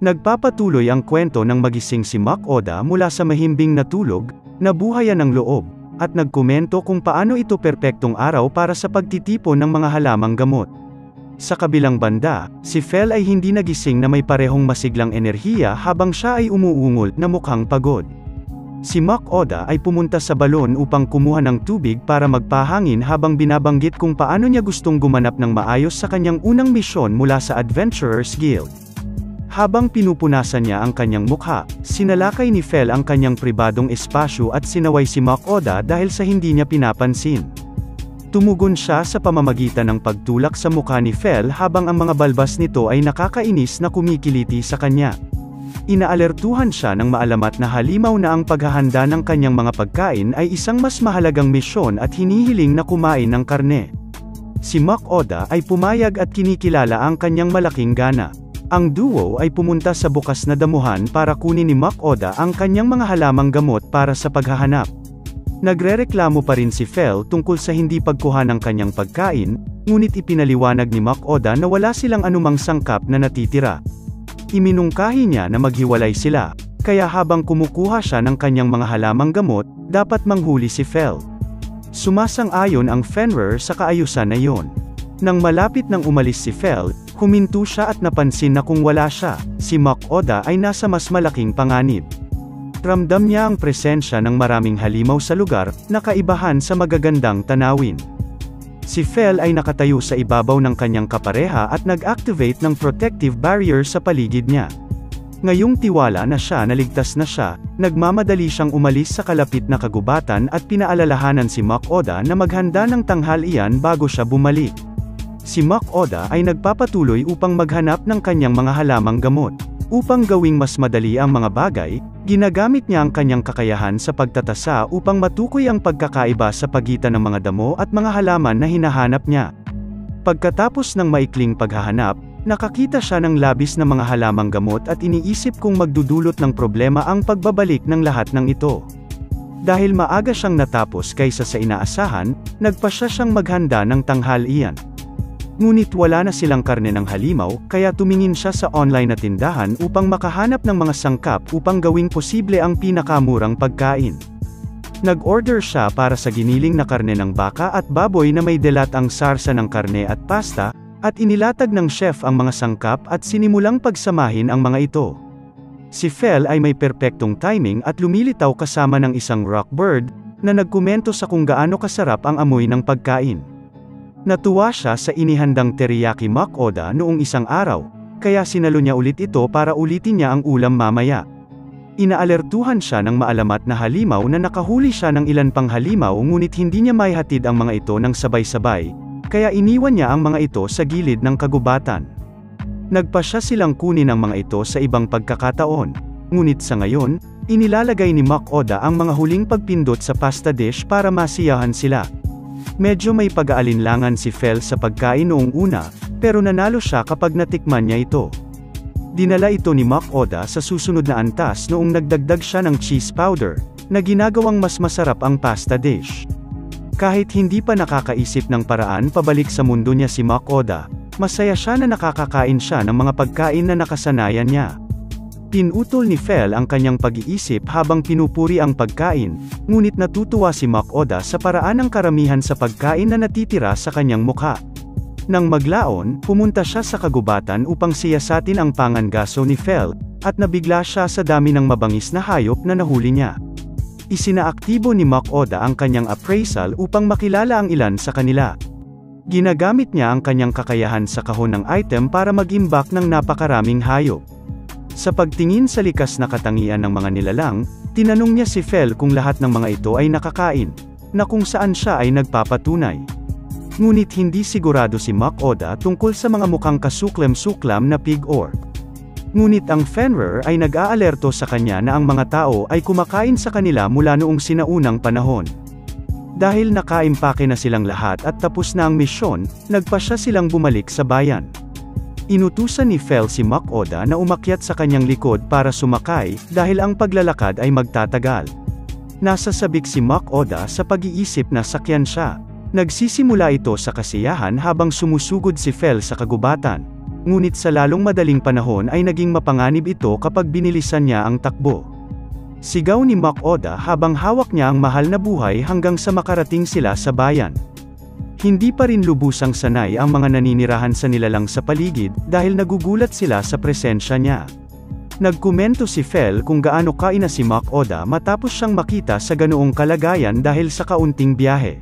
Nagpapatuloy ang kwento ng magising si Mac Oda mula sa mahimbing na tulog, nabuhayan ng loob, at nagkomento kung paano ito perpektong araw para sa pagtitipon ng mga halamang gamot. Sa kabilang banda, si Fel ay hindi nagising na may parehong masiglang enerhiya habang siya ay umuungol na mukhang pagod. Si Mac Oda ay pumunta sa balon upang kumuha ng tubig para magpahangin habang binabanggit kung paano niya gustong gumanap ng maayos sa kanyang unang misyon mula sa Adventurers Guild. Habang pinupunasan niya ang kanyang mukha, sinalakay ni Fel ang kanyang pribadong espasyo at sinaway si Mac Oda dahil sa hindi niya pinapansin. Tumugon siya sa pamamagitan ng pagtulak sa mukha ni Fel habang ang mga balbas nito ay nakakainis na kumikiliti sa kanya. Inaalertuhan siya ng maalamat na halimaw na ang paghahanda ng kanyang mga pagkain ay isang mas mahalagang misyon at hinihiling na kumain ng karne. Si Mac Oda ay pumayag at kinikilala ang kanyang malaking gana. Ang duo ay pumunta sa bukas na damuhan para kunin ni Mac Oda ang kanyang mga halamang gamot para sa paghahanap. Nagrereklamo pa rin si Fel tungkol sa hindi pagkuha ng kanyang pagkain, ngunit ipinaliwanag ni Mac Oda na wala silang anumang sangkap na natitira. Iminungkahi niya na maghiwalay sila, kaya habang kumukuha siya ng kanyang mga halamang gamot, dapat manghuli si Fel. Sumasang-ayon ang Fenrir sa kaayusan na iyon. Nang malapit nang umalis si Fel, huminto siya at napansin na kung wala siya, si Mac Oda ay nasa mas malaking panganib. Ramdam niya ang presensya ng maraming halimaw sa lugar, na kaibahan sa magagandang tanawin. Si Fel ay nakatayo sa ibabaw ng kanyang kapareha at nag-activate ng protective barrier sa paligid niya. Ngayong tiwala na siya na ligtas na siya, nagmamadali siyang umalis sa kalapit na kagubatan at pinaalalahanan si Mac Oda na maghanda ng tanghalian bago siya bumalik. Si Mac Oda ay nagpapatuloy upang maghanap ng kanyang mga halamang gamot. Upang gawing mas madali ang mga bagay, ginagamit niya ang kanyang kakayahan sa pagtatasa upang matukoy ang pagkakaiba sa pagitan ng mga damo at mga halaman na hinahanap niya. Pagkatapos ng maikling paghahanap, nakakita siya ng labis na mga halamang gamot at iniisip kung magdudulot ng problema ang pagbabalik ng lahat ng ito. Dahil maaga siyang natapos kaysa sa inaasahan, nagpasya siyang maghanda ng tanghalian. Ngunit wala na silang karne ng halimaw, kaya tumingin siya sa online na tindahan upang makahanap ng mga sangkap upang gawing posible ang pinakamurang pagkain. Nag-order siya para sa giniling na karne ng baka at baboy na may delatang sarsa ng karne at pasta, at inilatag ng chef ang mga sangkap at sinimulang pagsamahin ang mga ito. Si Fel ay may perpektong timing at lumilitaw kasama ng isang rock bird, na nagkomento sa kung gaano kasarap ang amoy ng pagkain. Natuwa siya sa inihandang teriyaki Mac Oda noong isang araw, kaya sinalo niya ulit ito para ulitin niya ang ulam mamaya. Inaalertuhan siya ng maalamat na halimaw na nakahuli siya ng ilan pang halimaw ngunit hindi niya maihatid ang mga ito ng sabay-sabay, kaya iniwan niya ang mga ito sa gilid ng kagubatan. Nagpasya silang kunin ang mga ito sa ibang pagkakataon, ngunit sa ngayon, inilalagay ni Mac Oda ang mga huling pagpindot sa pasta dish para masiyahan sila. Medyo may pag-aalinlangan si Fel sa pagkain noong una, pero nanalo siya kapag natikman niya ito. Dinala ito ni Mac Oda sa susunod na antas noong nagdagdag siya ng cheese powder, na ginagawang mas masarap ang pasta dish. Kahit hindi pa nakakaisip ng paraan pabalik sa mundo niya si Mac Oda, masaya siya na nakakakain siya ng mga pagkain na nakasanayan niya. Pinutol ni Fel ang kanyang pag-iisip habang pinupuri ang pagkain, ngunit natutuwa si Mac Oda sa paraan ng karamihan sa pagkain na natitira sa kanyang mukha. Nang maglaon, pumunta siya sa kagubatan upang siyasatin ang pangangaso ni Fel, at nabigla siya sa dami ng mabangis na hayop na nahuli niya. Isinaaktibo ni Mac Oda ang kanyang appraisal upang makilala ang ilan sa kanila. Ginagamit niya ang kanyang kakayahan sa kahon ng item para mag-imbak ng napakaraming hayop. Sa pagtingin sa likas na katangian ng mga nilalang, tinanong niya si Fel kung lahat ng mga ito ay nakakain, na kung saan siya ay nagpapatunay. Ngunit hindi sigurado si Mac Oda tungkol sa mga mukhang kasuklem-suklam na pig orc. Ngunit ang Fenrir ay nag-aalerto sa kanya na ang mga tao ay kumakain sa kanila mula noong sinaunang panahon. Dahil nakaimpake na silang lahat at tapos na ang misyon, nagpasya silang bumalik sa bayan. Inutusan ni Fel si Mac Oda na umakyat sa kanyang likod para sumakay, dahil ang paglalakad ay magtatagal. Nasasabik si Mac Oda sa pag-iisip na sakyan siya. Nagsisimula ito sa kasiyahan habang sumusugod si Fel sa kagubatan. ngunit sa lalong madaling panahon ay naging mapanganib ito kapag binilisan niya ang takbo. Sigaw ni Mach Oda habang hawak niya ang mahal na buhay hanggang sa makarating sila sa bayan. Hindi pa rin lubusang sanay ang mga naninirahan sa nilalang sa paligid dahil nagugulat sila sa presensya niya. Nagkomento si Fel kung gaano kaina si Mach Oda matapos siyang makita sa ganoong kalagayan dahil sa kaunting biyahe.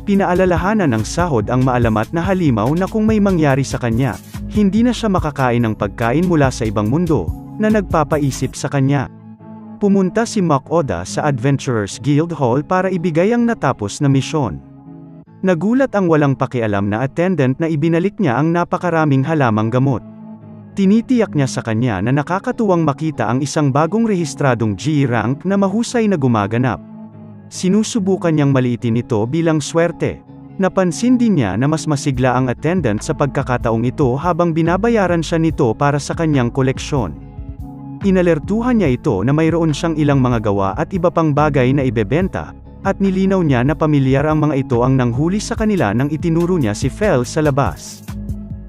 Pinaalalahanan ng sahod ang maalamat na halimaw na kung may mangyari sa kanya, hindi na siya makakain ng pagkain mula sa ibang mundo, na nagpapaisip sa kanya. Pumunta si Mach Oda sa Adventurers Guild Hall para ibigay ang natapos na misyon. Nagulat ang walang pakialam na attendant na ibinalik niya ang napakaraming halamang gamot. Tinitiyak niya sa kanya na nakakatuwang makita ang isang bagong rehistradong G-rank na mahusay na gumaganap. Sinusubukan niyang maliitin ito bilang swerte. Napansin din niya na mas masigla ang attendant sa pagkakataong ito habang binabayaran siya nito para sa kanyang koleksyon. Inalertuhan niya ito na mayroon siyang ilang mga gawa at iba pang bagay na ibebenta, at nilinaw niya na pamilyar ang mga ito ang nanghuli sa kanila nang itinuro niya si Fel sa labas.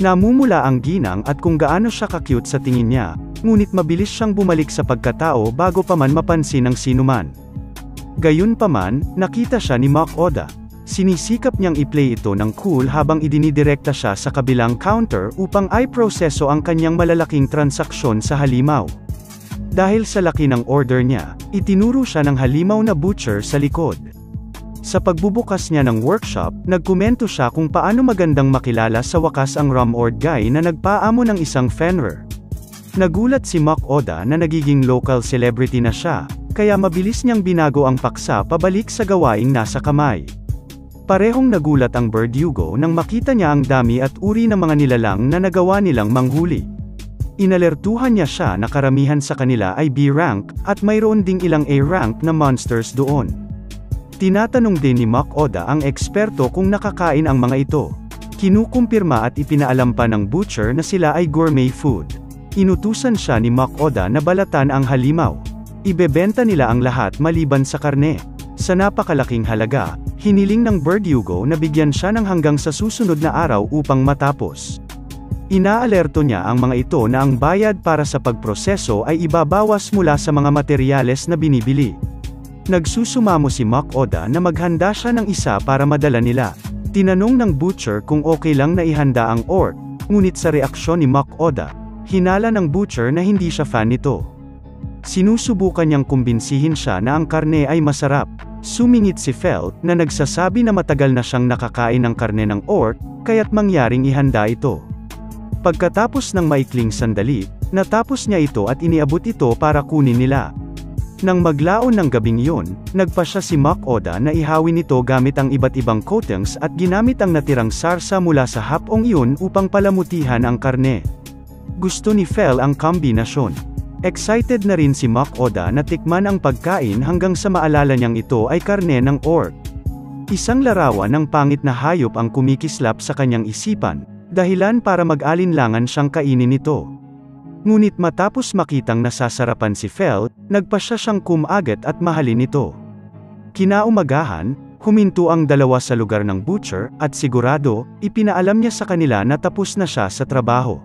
Namumula ang ginang at kung gaano siya ka-cute sa tingin niya, ngunit mabilis siyang bumalik sa pagkatao bago pa man mapansin ng sinuman. Gayunpaman, nakita siya ni Mach Oda. Sinisikap niyang i-play ito ng cool habang idinidirekta siya sa kabilang counter upang i-proseso ang kanyang malalaking transaksyon sa halimaw. Dahil sa laki ng order niya, itinuro siya ng halimaw na butcher sa likod. Sa pagbubukas niya ng workshop, nagkomento siya kung paano magandang makilala sa wakas ang Rumord guy na nagpaamo ng isang Fenrir. Nagulat si Mach Oda na nagiging local celebrity na siya, kaya mabilis niyang binago ang paksa pabalik sa gawaing nasa kamay. Parehong nagulat ang Verdugo nang makita niya ang dami at uri ng mga nilalang na nagawa nilang manghuli. Inalertuhan niya siya na karamihan sa kanila ay B-rank, at mayroon ding ilang A-rank na monsters doon. Tinatanong din ni Mach Oda ang eksperto kung nakakain ang mga ito. Kinukumpirma at ipinaalam pa ng butcher na sila ay gourmet food. Inutusan siya ni Mach Oda na balatan ang halimaw. Ibebenta nila ang lahat maliban sa karne. Sa napakalaking halaga, hiniling ng Verdugo na bigyan siya ng hanggang sa susunod na araw upang matapos. Inaalerto niya ang mga ito na ang bayad para sa pagproseso ay ibabawas mula sa mga materyales na binibili. Nagsusumamo si Mach Oda na maghanda siya ng isa para madala nila. Tinanong ng butcher kung okay lang na ihanda ang orc, ngunit sa reaksyon ni Mach Oda, hinala ng butcher na hindi siya fan nito. Sinusubukan niyang kumbinsihin siya na ang karne ay masarap. Sumingit si Fel, na nagsasabi na matagal na siyang nakakain ng karne ng orc, kaya't mangyaring ihanda ito. Pagkatapos ng maikling sandali, natapos niya ito at iniabot ito para kunin nila. Nang maglaon ng gabing iyon, nagpasya si Mach Oda na ihawin ito gamit ang iba't ibang coatings at ginamit ang natirang sarsa mula sa hapong iyon upang palamutihan ang karne. Gusto ni Fel ang kombinasyon. Excited na rin si Mach Oda na tikman ang pagkain hanggang sa maalala niyang ito ay karne ng orc. Isang larawan ng pangit na hayop ang kumikislap sa kanyang isipan, dahilan para mag-alinlangan siyang kainin ito. Ngunit matapos makitang nasasarapan si Fel, nagpasya siyang kumagat at mahalin ito. Kinaumagahan, huminto ang dalawa sa lugar ng butcher, at sigurado, ipinaalam niya sa kanila na tapos na siya sa trabaho.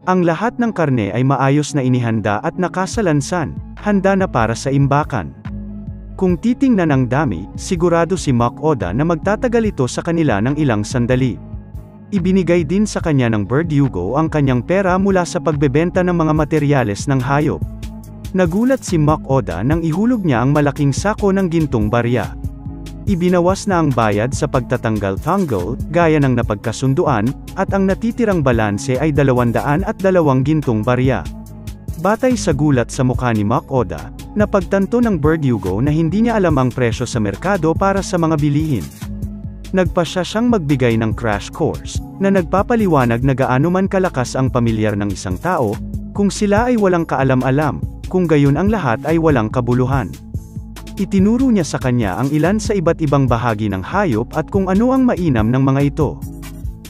Ang lahat ng karne ay maayos na inihanda at nakasalansan, handa na para sa imbakan. Kung titingnan ang dami, sigurado si Mach Oda na magtatagal ito sa kanila ng ilang sandali. Ibinigay din sa kanya ng Verdugo ang kanyang pera mula sa pagbebenta ng mga materyales ng hayop. Nagulat si Mach Oda nang ihulog niya ang malaking sako ng gintong barya. Ibinawas na ang bayad sa pagtatanggal-tanggal, gaya ng napagkasunduan, at ang natitirang balanse ay 202 gintong barya. Batay sa gulat sa mukha ni Mach Oda, napagtanto ng Verdugo na hindi niya alam ang presyo sa merkado para sa mga bilihin. Nagpasya siyang magbigay ng crash course, na nagpapaliwanag na gaano man kalakas ang pamilyar ng isang tao, kung sila ay walang kaalam-alam, kung gayon ang lahat ay walang kabuluhan. Itinuro niya sa kanya ang ilan sa iba't ibang bahagi ng hayop at kung ano ang mainam ng mga ito.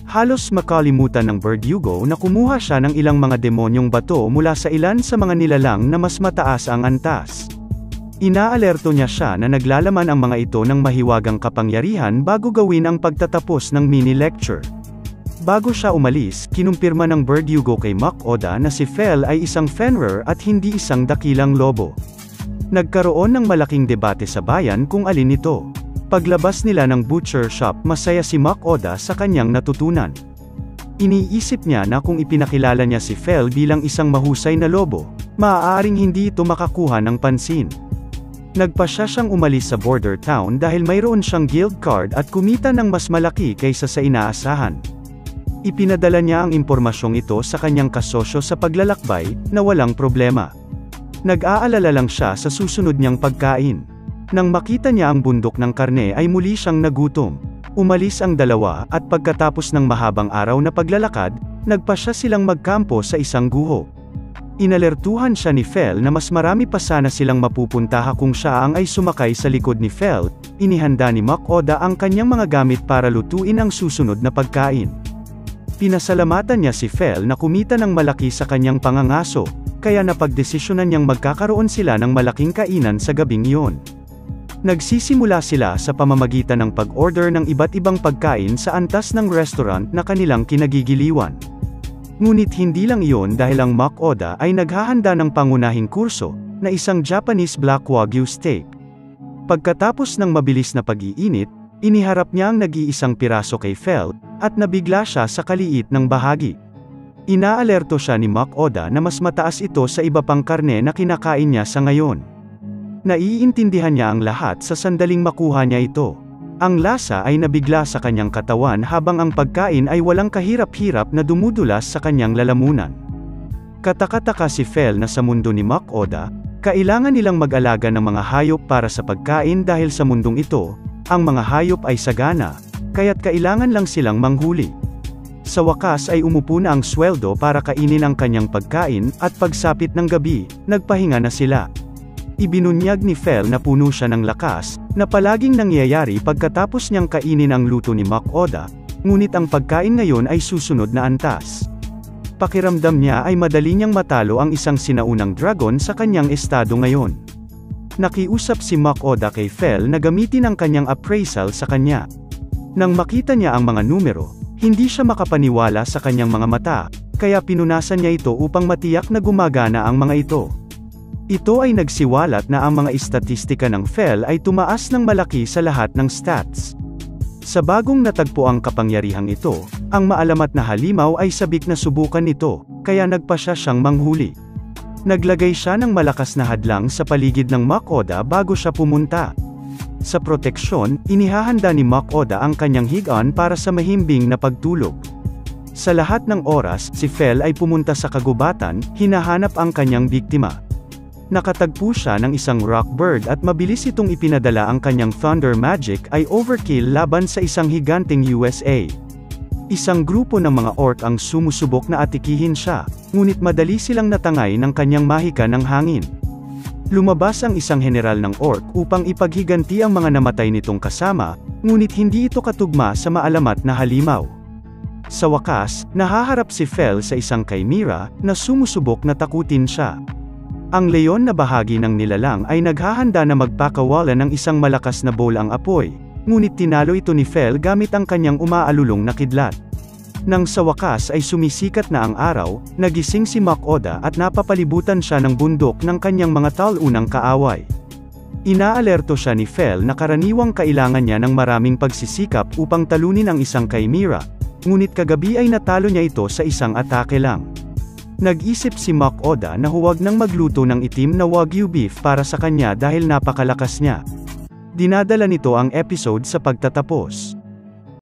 Halos makalimutan ng Verdugo na kumuha siya ng ilang mga demonyong bato mula sa ilan sa mga nilalang na mas mataas ang antas. Inaalerto niya siya na naglalaman ang mga ito ng mahiwagang kapangyarihan bago gawin ang pagtatapos ng mini-lecture. Bago siya umalis, kinumpirma ng Verdugo kay Mac Oda na si Fel ay isang Fenrir at hindi isang dakilang lobo. Nagkaroon ng malaking debate sa bayan kung alin ito. Paglabas nila ng butcher shop, masaya si Mac Oda sa kanyang natutunan. Iniisip niya na kung ipinakilala niya si Fel bilang isang mahusay na lobo, maaaring hindi ito makakuha ng pansin. Nagpasya siyang umalis sa border town dahil mayroon siyang guild card at kumita ng mas malaki kaysa sa inaasahan. Ipinadala niya ang impormasyong ito sa kanyang kasosyo sa paglalakbay, na walang problema. Nag-aalala lang siya sa susunod niyang pagkain. Nang makita niya ang bundok ng karne ay muli siyang nagutom. Umalis ang dalawa, at pagkatapos ng mahabang araw na paglalakad, nagpasya silang magkampo sa isang guho. Inalertuhan siya ni Fel na mas marami pa sana silang mapupuntaha kung siya ang ay sumakay sa likod ni Fel. Inihanda ni Mac Oda ang kanyang mga gamit para lutuin ang susunod na pagkain. Pinasalamatan niya si Fel na kumita ng malaki sa kanyang pangangaso, kaya napagdesisyonan niyang magkakaroon sila ng malaking kainan sa gabing iyon. Nagsisimula sila sa pamamagitan ng pag-order ng iba't ibang pagkain sa antas ng restaurant na kanilang kinagigiliwan. Ngunit hindi lang iyon dahil ang Mac Oda ay naghahanda ng pangunahing kurso, na isang Japanese Black Wagyu steak. Pagkatapos ng mabilis na pag-iinit, iniharap niya ang nag-iisang piraso kay Fel, at nabigla siya sa kaliit ng bahagi. Inaalerto siya ni Mac Oda na mas mataas ito sa iba pang karne na kinakain niya sa ngayon. Naiintindihan niya ang lahat sa sandaling makuha niya ito. Ang lasa ay nabigla sa kanyang katawan habang ang pagkain ay walang kahirap-hirap na dumudulas sa kanyang lalamunan. Kataka-taka si Fel na sa mundo ni Mac Oda, kailangan nilang mag-alaga ng mga hayop para sa pagkain dahil sa mundong ito, ang mga hayop ay sagana, kaya't kailangan lang silang manghuli. Sa wakas ay umupo na ang sweldo para kainin ang kanyang pagkain, at pagsapit ng gabi, nagpahinga na sila. Ibinunyag ni Fel na puno siya ng lakas, na palaging nangyayari pagkatapos niyang kainin ang luto ni Mac Oda, ngunit ang pagkain ngayon ay susunod na antas. Pakiramdam niya ay madali niyang matalo ang isang sinaunang dragon sa kanyang estado ngayon. Nakiusap si Mac Oda kay Fel na gamitin ang kanyang appraisal sa kanya. Nang makita niya ang mga numero, hindi siya makapaniwala sa kanyang mga mata, kaya pinunasan niya ito upang matiyak na gumagana ang mga ito. Ito ay nagsiwalat na ang mga istatistika ng Fel ay tumaas ng malaki sa lahat ng stats. Sa bagong natagpo ang kapangyarihang ito, ang maalamat na halimaw ay sabik na subukan ito, kaya nagpasya siyang manghuli. Naglagay siya ng malakas na hadlang sa paligid ng Mac Oda bago siya pumunta. Sa proteksyon, inihahanda ni Mac Oda ang kanyang higaan para sa mahimbing na pagtulog. Sa lahat ng oras, si Fel ay pumunta sa kagubatan, hinahanap ang kanyang biktima. Nakatagpo siya ng isang rock bird at mabilis itong ipinadala. Ang kanyang thunder magic ay overkill laban sa isang higanting USA. Isang grupo ng mga orc ang sumusubok na atikihin siya, ngunit madali silang natangay ng kanyang mahika ng hangin. Lumabas ang isang general ng orc upang ipaghiganti ang mga namatay nitong kasama, ngunit hindi ito katugma sa maalamat na halimaw. Sa wakas, nahaharap si Fel sa isang chimera na sumusubok na takutin siya. Ang leon na bahagi ng nilalang ay naghahanda na magpakawala ng isang malakas na bolang apoy, ngunit tinalo ito ni Fel gamit ang kanyang umaalulong na kidlat. Nang sa wakas ay sumisikat na ang araw, nagising si Mac Oda at napapalibutan siya ng bundok ng kanyang mga talunang kaaway. Inaalerto siya ni Fel na karaniwang kailangan niya ng maraming pagsisikap upang talunin ang isang chimera, ngunit kagabi ay natalo niya ito sa isang atake lang. Nag-isip si Mac Oda na huwag nang magluto ng itim na Wagyu beef para sa kanya dahil napakalakas niya. Dinadala nito ang episode sa pagtatapos.